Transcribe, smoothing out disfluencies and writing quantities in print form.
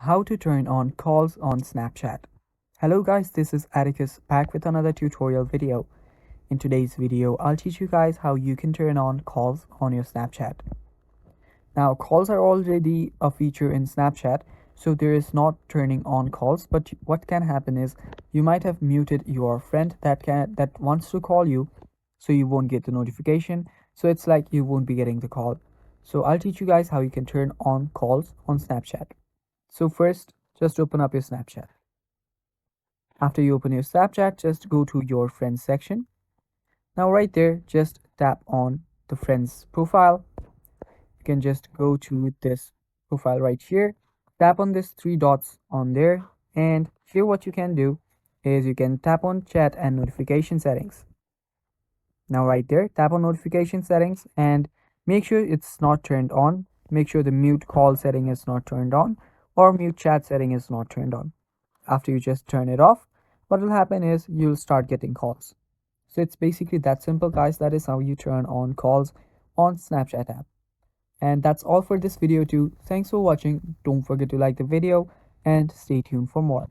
How to turn on calls on Snapchat. Hello guys, this is Atticus back with another tutorial video. In today's video, I'll teach you guys how you can turn on calls on your Snapchat. Now, calls are already a feature in Snapchat, so there is not turning on calls, but what can happen is you might have muted your friend that wants to call you, so you won't get the notification, so it's like you won't be getting the call. So I'll teach you guys how you can turn on calls on Snapchat. So first, just open up your Snapchat. After you open your Snapchat, just go to your friends section. Now right there, just tap on the friends profile. You can just go to this profile right here. Tap on this three dots on there. And here what you can do is you can tap on chat and notification settings. Now right there, tap on notification settings and make sure it's not turned on. Make sure the mute call setting is not turned on or mute chat setting is not turned on. After you just turn it off, what will happen is you'll start getting calls. So it's basically that simple, guys. That is how you turn on calls on Snapchat app. And that's all for this video too. Thanks for watching. Don't forget to like the video and stay tuned for more.